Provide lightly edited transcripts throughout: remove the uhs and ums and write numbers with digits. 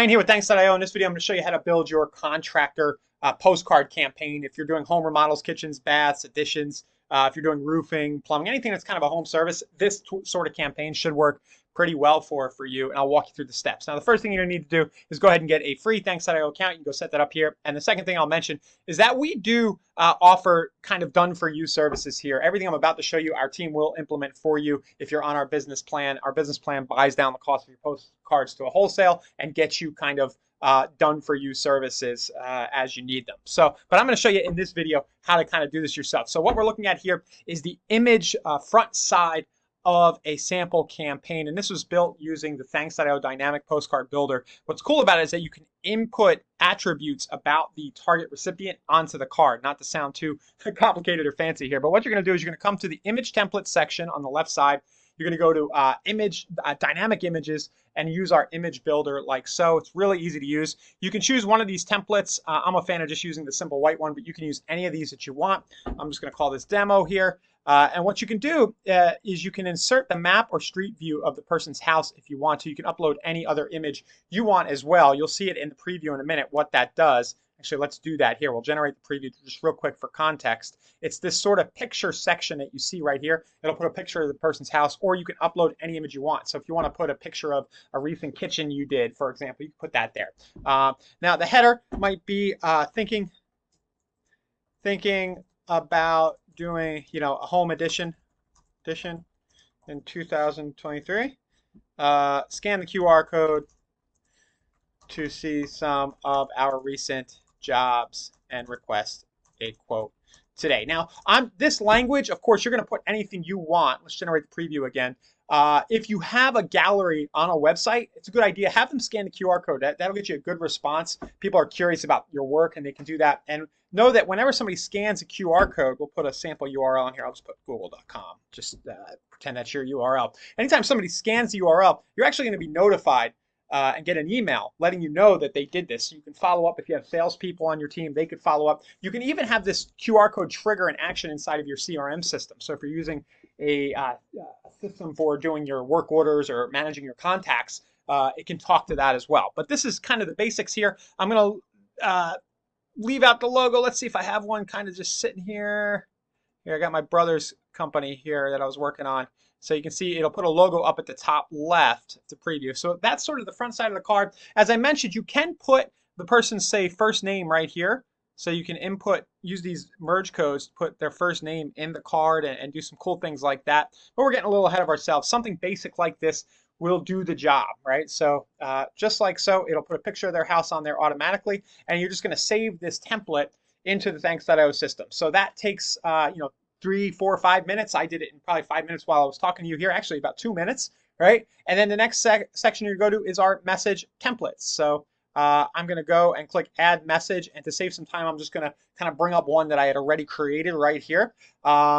Ryan here with Thanks.io. In this video, I'm going to show you how to build your contractor postcard campaign. If you're doing home remodels, kitchens, baths, additions, if you're doing roofing, plumbing, anything that's kind of a home service, this sort of campaign should work pretty well for you. And I'll walk you through the steps. Now, the first thing you're going to need to do is go ahead and get a free Thanks.io account. You can go set that up here. And the second thing I'll mention is that we do offer kind of done for you services here. Everything I'm about to show you, our team will implement for you if you're on our business plan. Our business plan buys down the cost of your postcards to a wholesale and gets you kind of done for you services as you need them. So, but I'm going to show you in this video how to kind of do this yourself. So what we're looking at here is the image front side of a sample campaign, and this was built using the Thanks.io dynamic postcard builder. What's cool about it is that you can input attributes about the target recipient onto the card. Not to sound too complicated or fancy here, but what you're going to do is you're going to come to the image template section on the left side. You're going to go to dynamic images and use our image builder like so. It's really easy to use. You can choose one of these templates. I'm a fan of just using the simple white one, but you can use any of these that you want. I'm just going to call this demo here. And what you can do is you can insert the map or street view of the person's house if you want to. You can upload any other image you want as well. You'll see it in the preview in a minute what that does. Actually, let's do that here. We'll generate the preview just real quick for context. It's this sort of picture section that you see right here. It'll put a picture of the person's house, or you can upload any image you want. So if you want to put a picture of a recent kitchen you did, for example, you can put that there. Now, the header might be thinking about doing, a home edition in 2023. Scan the QR code to see some of our recent jobs and request a quote today. Now, on this language, of course, you're going to put anything you want. Let's generate the preview again. If you have a gallery on a website, it's a good idea. Have them scan the QR code. That'll get you a good response. People are curious about your work, and they can do that. And know that whenever somebody scans a QR code, we'll put a sample URL in here. I'll just put google.com. Just pretend that's your URL. Anytime somebody scans the URL, you're actually going to be notified and get an email letting you know that they did this. You can follow up if you have salespeople on your team. They could follow up. You can even have this QR code trigger an action inside of your CRM system. So if you're using a system for doing your work orders or managing your contacts, it can talk to that as well. But this is kind of the basics here. I'm going to leave out the logo. Let's see if I have one kind of just sitting here. Here, I got my brother's company here that I was working on. So you can see it'll put a logo up at the top left to preview. So that's sort of the front side of the card. As I mentioned, you can put the person's, say, first name right here. So you can use these merge codes to put their first name in the card and do some cool things like that. But we're getting a little ahead of ourselves. Something basic like this will do the job, right? So just like so, it'll put a picture of their house on there automatically. And you're just going to save this template into the Thanks.io system. So that takes, 3, 4, 5 minutes. I did it in probably 5 minutes while I was talking to you here, actually about 2 minutes, right? And then the next section you go to is our message templates. So I'm going to go and click add message, and to save some time, I'm just going to kind of bring up one that I had already created right here.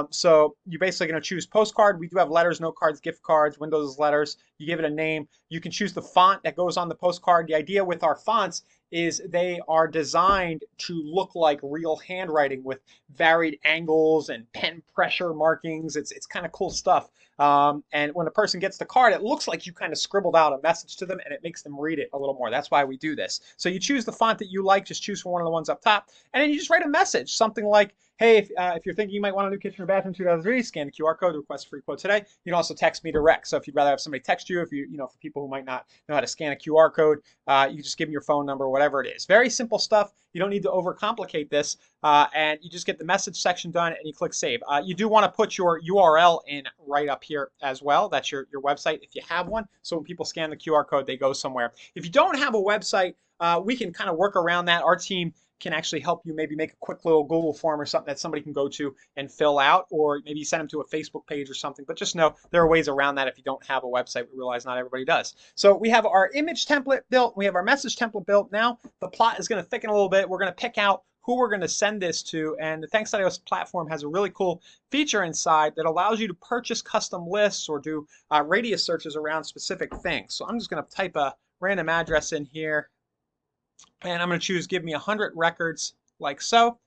So you're basically going to choose postcard. We do have letters, note cards, gift cards, Windows letters. You give it a name. You can choose the font that goes on the postcard. The idea with our fonts is they are designed to look like real handwriting with varied angles and pen pressure markings. It's kind of cool stuff. And when a person gets the card, it looks like you kind of scribbled out a message to them, and it makes them read it a little more. That's why we do this. So you choose the font that you like. Just choose from one of the ones up top, and then you just write a message, something like, hey, if you're thinking you might want a new kitchen or bathroom 2003, scan the QR code, request a free quote today. You can also text me direct. So if you'd rather have somebody text you, if for people who might not know how to scan a QR code, you can just give them your phone number, whatever it is. Very simple stuff. You don't need to overcomplicate this, and you just get the message section done, and you click save. You do want to put your URL in right up here as well. That's your website if you have one. So when people scan the QR code, they go somewhere. If you don't have a website, we can kind of work around that. Our team can actually help you maybe make a quick little Google form or something that somebody can go to and fill out, or maybe send them to a Facebook page or something. But just know there are ways around that if you don't have a website. We realize not everybody does. So we have our image template built. We have our message template built. Now the plot is going to thicken a little bit. We're going to pick out who we're going to send this to, and the Thanks.io platform has a really cool feature inside that allows you to purchase custom lists or do radius searches around specific things. So I'm just going to type a random address in here, and I'm going to choose give me 100 records like so.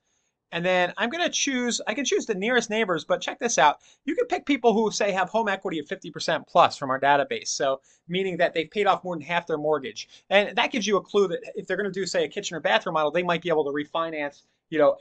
And then I'm going to choose, I can choose the nearest neighbors, but check this out. You can pick people who say have home equity of 50% plus from our database. So meaning that they've paid off more than half their mortgage. And that gives you a clue that if they're going to do, say, a kitchen or bathroom model, they might be able to refinance,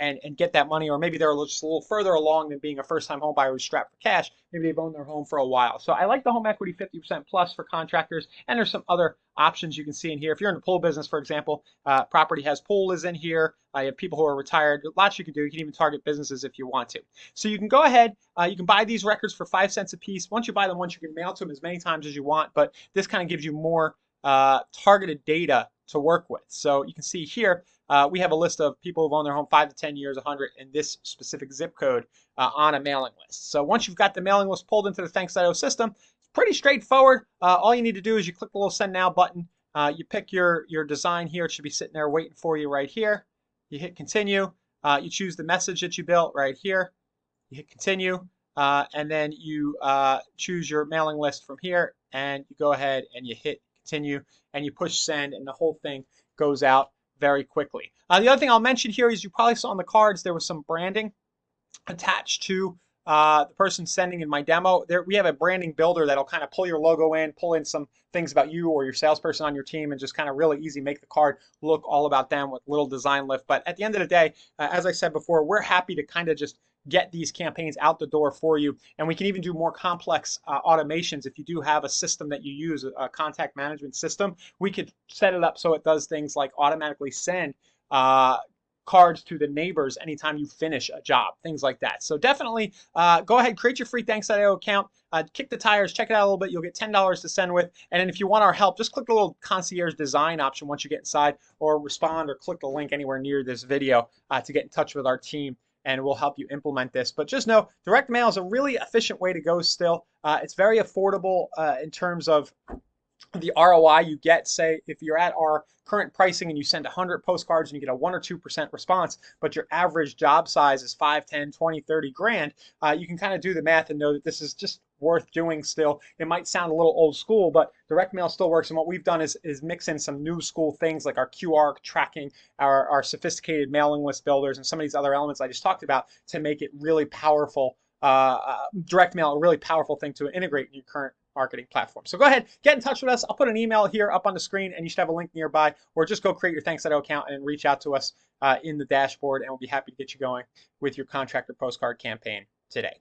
and get that money, or maybe they're just a little further along than being a first-time home buyer who's strapped for cash. Maybe they've owned their home for a while. So I like the home equity 50% plus for contractors, and there's some other options you can see in here. If you're in the pool business, for example, property has pool is in here. You have people who are retired. Lots you can do. You can even target businesses if you want to. So you can go ahead. You can buy these records for 5 cents a piece. Once you buy them, once you can mail to them as many times as you want. But this kind of gives you more targeted data to work with. So you can see here, we have a list of people who've owned their home 5 to 10 years, 100 in this specific zip code on a mailing list. So once you've got the mailing list pulled into the Thanks.io system, it's pretty straightforward. All you need to do is you click the little Send Now button. You pick your design here. It should be sitting there waiting for you right here. You hit Continue. You choose the message that you built right here. You hit Continue. And then you choose your mailing list from here. And you go ahead and you hit Continue. And you push Send. And the whole thing goes out very quickly. The other thing I'll mention here is you probably saw on the cards there was some branding attached to the person sending in my demo. There we have a branding builder that'll kind of pull your logo in, pull in some things about you or your salesperson on your team, and just kind of really easy make the card look all about them with little design lift. But at the end of the day, as I said before, we're happy to kind of just get these campaigns out the door for you. And we can even do more complex automations. If you do have a system that you use, a contact management system, we could set it up so it does things like automatically send cards to the neighbors anytime you finish a job, things like that. So definitely go ahead, create your free Thanks.io account, kick the tires, check it out a little bit. You'll get $10 to send with. And then if you want our help, just click the little concierge design option once you get inside, or respond or click the link anywhere near this video to get in touch with our team, and we'll help you implement this. But just know, direct mail is a really efficient way to go still. It's very affordable in terms of the ROI you get. Say if you're at our current pricing and you send 100 postcards and you get a 1 or 2% response, but your average job size is 5, 10, 20, 30 grand, you can kind of do the math and know that this is just worth doing still. It might sound a little old school, but direct mail still works. And what we've done is mix in some new school things like our QR tracking, our sophisticated mailing list builders, and some of these other elements I just talked about to make it really powerful. Direct mail, a really powerful thing to integrate in your current marketing platform. So go ahead, get in touch with us. I'll put an email here up on the screen, and you should have a link nearby, or just go create your Thanks.io account and reach out to us in the dashboard, and we'll be happy to get you going with your contractor postcard campaign today.